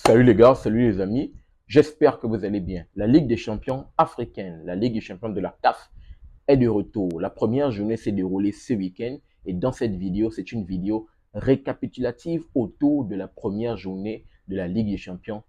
Salut les gars, salut les amis. J'espère que vous allez bien. La Ligue des champions africaine, la Ligue des champions de la CAF est de retour. La première journée s'est déroulée ce week-end et dans cette vidéo, c'est une vidéo récapitulative autour de la première journée de la Ligue des champions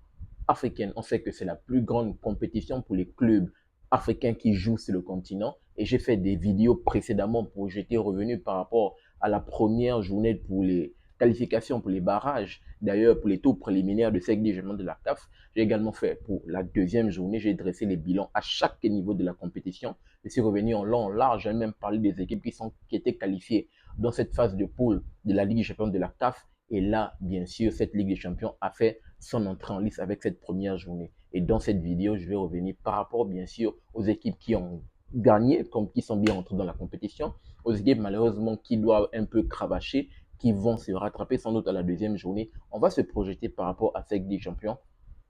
africaine. On sait que c'est la plus grande compétition pour les clubs africains qui jouent sur le continent et j'ai fait des vidéos précédemment pour j'étais revenu par rapport à la première journée pour les qualifications pour les barrages, d'ailleurs pour les tours préliminaires de cette Ligue de la CAF. J'ai également fait pour la deuxième journée, j'ai dressé les bilans à chaque niveau de la compétition. Je suis revenu en long, en large, j'ai même parlé des équipes qui étaient qualifiées dans cette phase de poule de la Ligue des champions de la CAF. Et là, bien sûr, cette Ligue des champions a fait son entrée en lice avec cette première journée. Et dans cette vidéo, je vais revenir par rapport, bien sûr, aux équipes qui ont gagné, comme qui sont bien entrées dans la compétition, aux équipes malheureusement qui doivent un peu cravacher, qui vont se rattraper sans doute à la deuxième journée. On va se projeter par rapport à cette Ligue des champions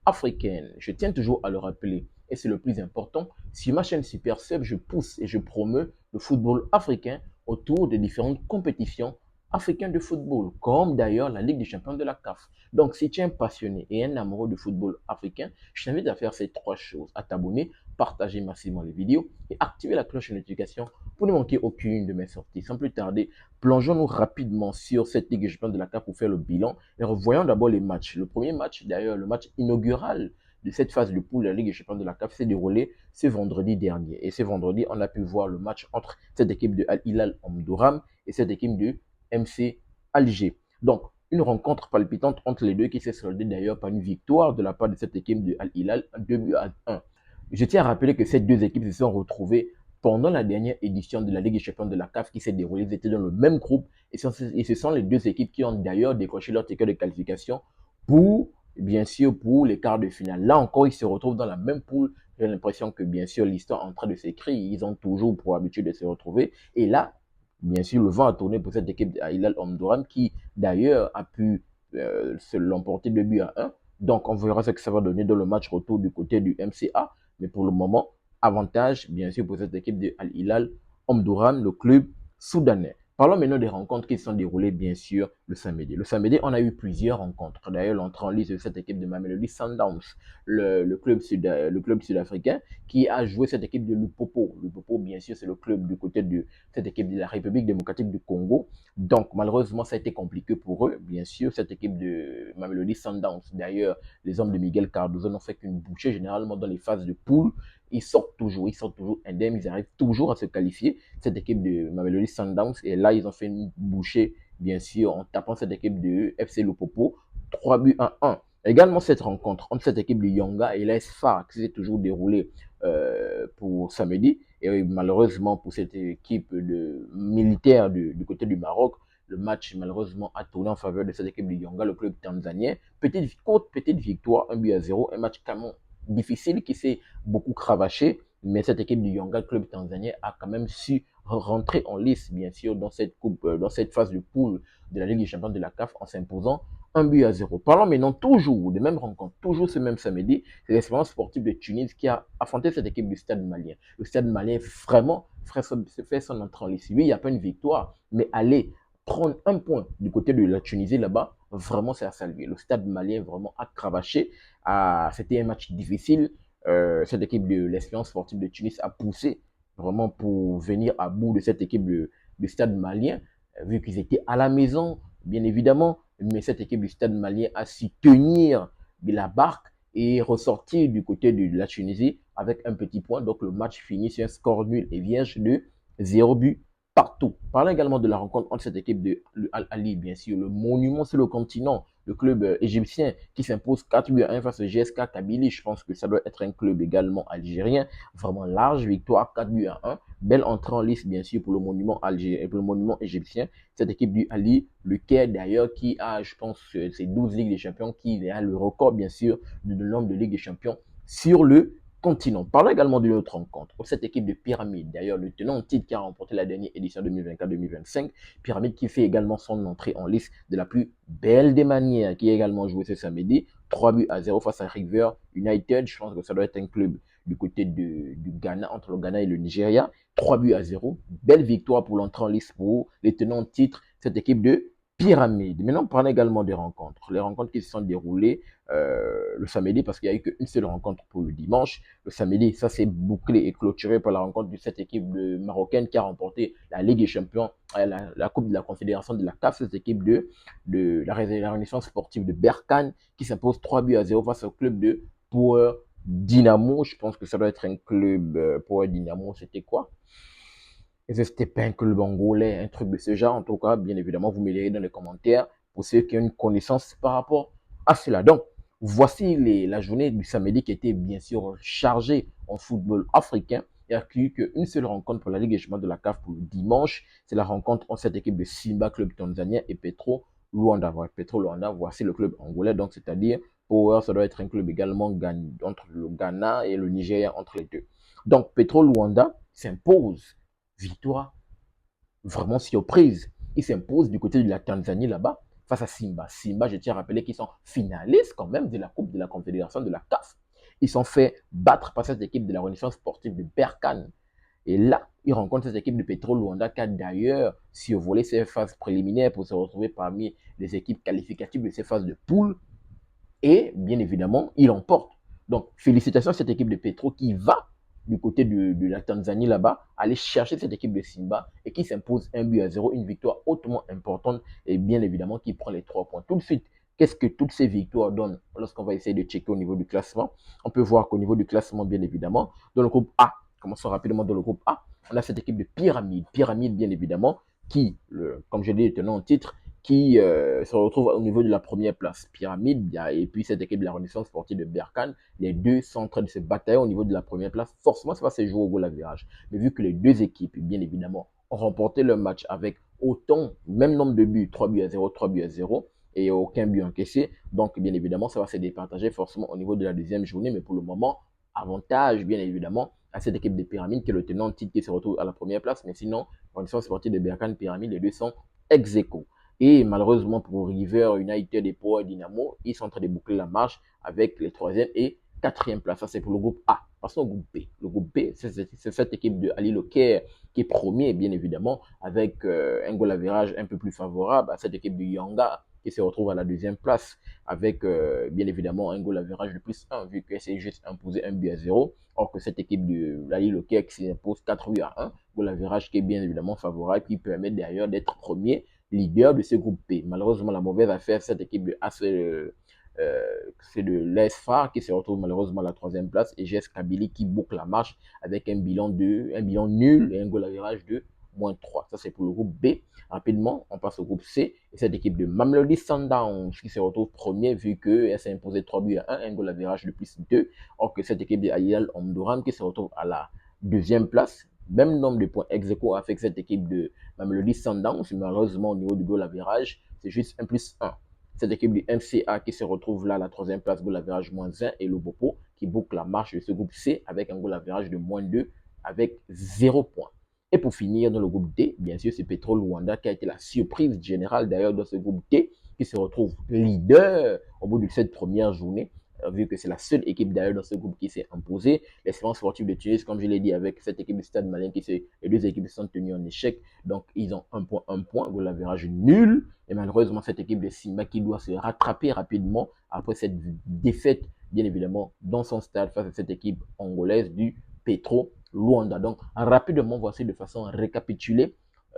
africaine. Je tiens toujours à le rappeler, et c'est le plus important, sur ma chaîne Super Sub, je pousse et je promeux le football africain autour de différentes compétitions africaines de football, comme d'ailleurs la Ligue des champions de la CAF. Donc, si tu es un passionné et un amoureux de football africain, je t'invite à faire ces trois choses, à t'abonner, partager massivement les vidéos et activer la cloche de notification pour ne manquer aucune de mes sorties. Sans plus tarder, plongeons-nous rapidement sur cette Ligue des champions de la CAF pour faire le bilan et revoyons d'abord les matchs. Le premier match, d'ailleurs, le match inaugural de cette phase de poule de la Ligue des champions de la CAF s'est déroulé ce vendredi dernier. Et ce vendredi, on a pu voir le match entre cette équipe de Al Hilal Omdurman et cette équipe de MC Alger. Donc, une rencontre palpitante entre les deux qui s'est soldée d'ailleurs par une victoire de la part de cette équipe de Al Hilal, 2 buts à 1. Je tiens à rappeler que ces deux équipes se sont retrouvées pendant la dernière édition de la Ligue des champions de la CAF qui s'est déroulée. Ils étaient dans le même groupe et ce sont les deux équipes qui ont d'ailleurs décroché leur ticket de qualification pour, bien sûr, pour les quarts de finale. Là encore, ils se retrouvent dans la même poule. J'ai l'impression que, bien sûr, l'histoire est en train de s'écrire. Ils ont toujours pour habitude de se retrouver. Et là, bien sûr, le vent a tourné pour cette équipe d'Hilal Omdouran qui, d'ailleurs, a pu se l'emporter 2 buts à 1. Donc, on verra ce que ça va donner dans le match retour du côté du MCA. Mais pour le moment, avantage, bien sûr, pour cette équipe de Al-Hilal Omdouran, le club soudanais. Parlons maintenant des rencontres qui se sont déroulées, bien sûr, le samedi. Le samedi, on a eu plusieurs rencontres. D'ailleurs, l'entrée en liste de cette équipe de Mamelodi Sundowns, le club sud-africain, qui a joué cette équipe de Lupopo. Lupopo, bien sûr, c'est le club du côté de cette équipe de la République démocratique du Congo. Donc, malheureusement, ça a été compliqué pour eux, bien sûr, cette équipe de Mamelodi Sundowns. D'ailleurs, les hommes de Miguel Cardozo n'ont fait qu'une bouchée, généralement dans les phases de poule. Ils sortent toujours indemnes, ils arrivent toujours à se qualifier, cette équipe de Mamelodi Sundowns. Et là, ils ont fait une bouchée, bien sûr, en tapant cette équipe de FC Lupopo, 3 buts à 1. Également, cette rencontre entre cette équipe de Yonga et l'AS FAR qui s'est toujours déroulée pour samedi. Et malheureusement, pour cette équipe de militaire du côté du Maroc, le match malheureusement a tourné en faveur de cette équipe de Yonga, le club tanzanien. Petite victoire, 1 but à 0, un match quand même difficile qui s'est beaucoup cravaché, mais cette équipe du Yonga, le club tanzanien, a quand même su rentrer en lice, bien sûr, dans cette coupe, dans cette phase de poule de la Ligue des champions de la CAF en s'imposant 1 but à 0. Parlons maintenant toujours de même rencontre, toujours ce même samedi, c'est l'Espérance sportive de Tunis qui a affronté cette équipe du Stade malien. Le Stade malien vraiment fait son entrée en lice. Oui, il n'y a pas une victoire, mais aller prendre un point du côté de la Tunisie là-bas, vraiment c'est à saluer. Le Stade malien vraiment a cravaché. C'était un match difficile. Cette équipe de l'Espérance sportive de Tunis a poussé vraiment pour venir à bout de cette équipe du Stade malien, vu qu'ils étaient à la maison, bien évidemment, mais cette équipe du Stade malien a su tenir de la barque et ressortir du côté de la Tunisie avec un petit point. Donc le match finit sur un score nul et vierge de 0 but partout. Parlons également de la rencontre entre cette équipe de Al-Ali, bien sûr, le monument sur le continent, le club égyptien qui s'impose 4 buts à 1 face au GSK Kabylie. Je pense que ça doit être un club également algérien. Vraiment large victoire, 4 buts à 1. Belle entrée en liste, bien sûr, pour le monument algérien, pour le monument égyptien. Cette équipe du Ali, le Caire d'ailleurs, qui a, je pense, ces 12 Ligues des Champions, qui a le record, bien sûr, du nombre de Ligues des Champions sur le continent. Parlons également d'une autre rencontre. Cette équipe de Pyramide, d'ailleurs, le tenant en titre qui a remporté la dernière édition 2024-2025. Pyramide qui fait également son entrée en liste de la plus belle des manières, qui a également joué ce samedi. 3 buts à 0 face à River United. Je pense que ça doit être un club du côté du Ghana, entre le Ghana et le Nigeria. 3 buts à 0. Belle victoire pour l'entrée en liste pour les tenants en titre, cette équipe de Pyramide. Maintenant, on parle également des rencontres. Les rencontres qui se sont déroulées le samedi, parce qu'il n'y a eu qu'une seule rencontre pour le dimanche. Le samedi, ça s'est bouclé et clôturé par la rencontre de cette équipe marocaine qui a remporté la Ligue des Champions, la Coupe de la Confédération de la CAF, cette équipe de la Renaissance sportive de Berkane, qui s'impose 3-0 face au club de Power Dynamo. Je pense que ça doit être un club Power Dynamo, c'était quoi? Et c'était pas un club angolais, un truc de ce genre. En tout cas, bien évidemment, vous me lirez dans les commentaires pour ceux qui ont une connaissance par rapport à cela. Donc, voici la journée du samedi qui était bien sûr chargée en football africain. Il n'y a qu'une seule rencontre pour la Ligue des Champions de la CAF pour le dimanche. C'est la rencontre entre cette équipe de Simba, club tanzanien, et Petro Luanda. Petro Luanda, voici le club angolais. Donc, c'est-à-dire, Power, ça doit être un club également entre le Ghana et le Nigeria, entre les deux. Donc, Petro Luanda s'impose. Victoire vraiment surprise. Il s'impose du côté de la Tanzanie là-bas face à Simba. Simba, je tiens à rappeler qu'ils sont finalistes quand même de la Coupe de la Confédération de la CAF. Ils sont fait battre par cette équipe de la Renaissance sportive de Berkane. Et là, ils rencontrent cette équipe de Petro Luanda qui a d'ailleurs survolé ces phases préliminaires pour se retrouver parmi les équipes qualificatives de ces phases de poule. Et bien évidemment, ils l'emportent. Donc, félicitations à cette équipe de Petro qui va du côté de la Tanzanie là-bas, aller chercher cette équipe de Simba et qui s'impose 1-0, une victoire hautement importante et bien évidemment qui prend les 3 points. Tout de suite, qu'est-ce que toutes ces victoires donnent lorsqu'on va essayer de checker au niveau du classement? On peut voir qu'au niveau du classement, bien évidemment, dans le groupe A, commençons rapidement dans le groupe A, on a cette équipe de Pyramide. Pyramide, bien évidemment, qui, comme je l'ai dit, tenant en titre, qui se retrouve au niveau de la première place. Pyramide et puis cette équipe de la Renaissance sportive de Berkane, les deux sont en train de se batailler au niveau de la première place. Forcément, ça va se jouer au goal average. Mais vu que les deux équipes, bien évidemment, ont remporté leur match avec autant, même nombre de buts, 3-0, 3-0, et aucun but encaissé, donc bien évidemment, ça va se départager forcément au niveau de la deuxième journée. Mais pour le moment, avantage, bien évidemment, à cette équipe de Pyramide qui est le tenant de titre qui se retrouve à la première place. Mais sinon, Renaissance sportive de Berkane, Pyramide, les deux sont ex aequo. Et malheureusement pour River United et Power Dynamo, ils sont en train de boucler la marche avec les 3e et 4e places. Ça, c'est pour le groupe A. Passons au groupe B. Le groupe B, c'est cette équipe de Ali Loker qui est premier, bien évidemment, avec un goal average un peu plus favorable à cette équipe de Yanga qui se retrouve à la 2e place avec bien évidemment un goal average de plus 1 vu que c'est juste imposé 1-0. Or que cette équipe de Ali Loker qui s'impose 4-1, goal average qui est bien évidemment favorable, qui permet d'ailleurs d'être premier leader de ce groupe P. Malheureusement, la mauvaise affaire, cette équipe de AC, c'est de l'ESFA qui se retrouve malheureusement à la 3e place et GS Kabylie qui boucle la marche avec un bilan nul et un goal average de -3. Ça, c'est pour le groupe B. Rapidement, on passe au groupe C et cette équipe de Mamelodi Sundowns qui se retrouve premier vu qu'elle s'est imposée 3-1, un goal average de +2. Or que cette équipe de Al Omdurman qui se retrouve à la 2e place, même nombre de points ex aequo avec cette équipe de Mamelodi Sundowns. Malheureusement, au niveau du goal average, c'est juste 1+1. Cette équipe du MCA qui se retrouve là à la 3e place, goal average -1, et le Bopo qui boucle la marche de ce groupe C avec un goal average de -2 avec 0 points. Et pour finir, dans le groupe D, bien sûr, c'est Petro Luanda qui a été la surprise générale d'ailleurs dans ce groupe D qui se retrouve leader au bout de cette première journée vu que c'est la seule équipe d'ailleurs dans ce groupe qui s'est imposée. L'Espérance sportive de Tunis, comme je l'ai dit, avec cette équipe du Stade Malien, les deux équipes se sont tenues en échec. Donc, ils ont un point, goal average nul. Et malheureusement, cette équipe de Simba qui doit se rattraper rapidement après cette défaite, bien évidemment, dans son stade face à cette équipe angolaise du Petro Luanda. Donc, rapidement, voici de façon récapitulée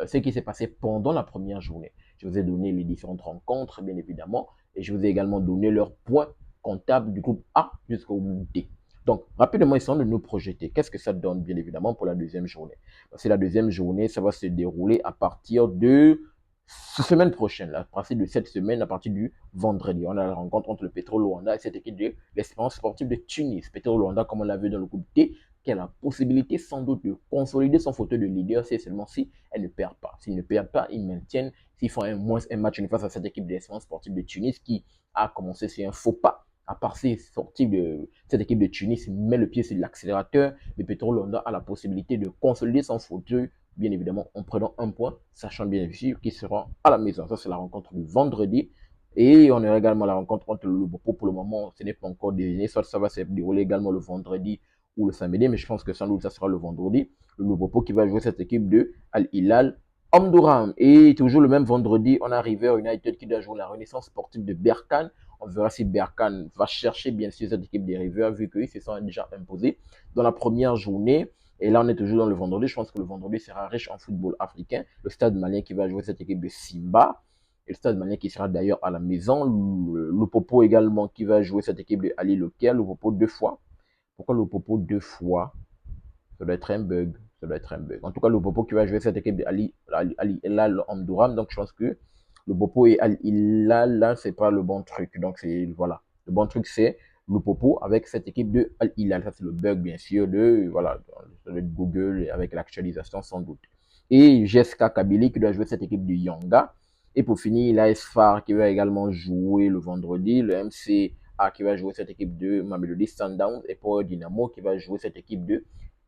ce qui s'est passé pendant la première journée. Je vous ai donné les différentes rencontres, bien évidemment, et je vous ai également donné leurs points comptable du groupe A jusqu'au groupe D. Donc, rapidement, essayons de nous projeter. Qu'est-ce que ça donne, bien évidemment, pour la deuxième journée? C'est la deuxième journée, ça va se dérouler à partir de semaine prochaine, à partir de cette semaine, à partir du vendredi. On a la rencontre entre le Petro Luanda et cette équipe de l'Espérance sportive de Tunis. Petro Luanda, comme on l'a vu dans le groupe D, qui a la possibilité sans doute de consolider son fauteuil de leader, c'est seulement si elle ne perd pas. S'ils ne perdent pas, ils maintiennent. S'ils font un match face à cette équipe de l'Espérance sportive de Tunis qui a commencé sur un faux pas, à part ces sorties de cette équipe de Tunis, met le pied sur l'accélérateur, mais Petro Luanda a la possibilité de consolider son fauteuil, bien évidemment, en prenant un point, sachant bien sûr qu'il sera à la maison. Ça, c'est la rencontre du vendredi. Et on aura également la rencontre entre le Lubopo. Pour le moment, ce n'est pas encore désigné. Soit ça va se dérouler également le vendredi ou le samedi, mais je pense que sans doute ça sera le vendredi. Le Lubopo qui va jouer cette équipe de Al Hilal Omdurman. Et toujours le même vendredi, on a River United qui doit jouer la Renaissance sportive de Berkane. On verra si Berkane va chercher bien sûr cette équipe des River, vu qu'ils se sont déjà imposés dans la première journée. Et là, on est toujours dans le vendredi. Je pense que le vendredi sera riche en football africain. Le Stade Malien qui va jouer cette équipe de Simba. Et le Stade Malien qui sera d'ailleurs à la maison. Le Popo également qui va jouer cette équipe de Ali Local. Le Popo 2 fois. Pourquoi le Popo 2 fois? Ça doit être un bug. Ça doit être un bug. En tout cas, le Popo qui va jouer cette équipe de Ali Hilal Omdurman. Donc, je pense que le Popo et Ali Hilal, là, c'est pas le bon truc. Donc, c'est, voilà. Le bon truc, c'est le Popo avec cette équipe de Al Hilal. Ça, c'est le bug, bien sûr, de, voilà, de Google avec l'actualisation, sans doute. Et Jessica Kabili qui doit jouer cette équipe de Yanga. Et pour finir, l'AS FAR qui va également jouer le vendredi. Le MCA qui va jouer cette équipe de Mamelodi Sundowns. Et pour Dynamo qui va jouer cette équipe de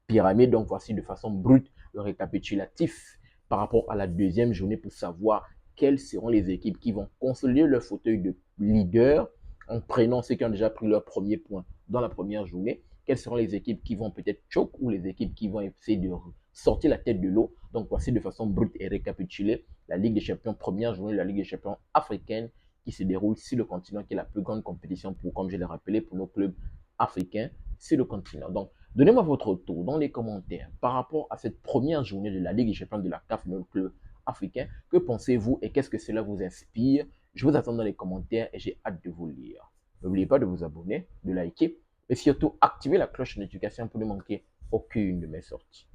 Pyramide. Donc, voici de façon brute le récapitulatif par rapport à la deuxième journée pour savoir quelles seront les équipes qui vont consolider leur fauteuil de leader en prenant ceux qui ont déjà pris leur premier point dans la première journée. Quelles seront les équipes qui vont peut-être choke ou les équipes qui vont essayer de sortir la tête de l'eau. Donc, voici de façon brute et récapitulée la Ligue des Champions, première journée de la Ligue des Champions africaine qui se déroule sur le continent, qui est la plus grande compétition pour, comme je l'ai rappelé, pour nos clubs africains sur le continent. Donc, donnez-moi votre retour dans les commentaires par rapport à cette première journée de la Ligue des Champions de la CAF, nos clubs africains. Que pensez-vous et qu'est-ce que cela vous inspire? Je vous attends dans les commentaires et j'ai hâte de vous lire. N'oubliez pas de vous abonner, de liker et surtout activer la cloche de notification pour ne manquer aucune de mes sorties.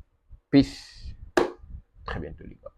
Peace. Très bientôt les gars.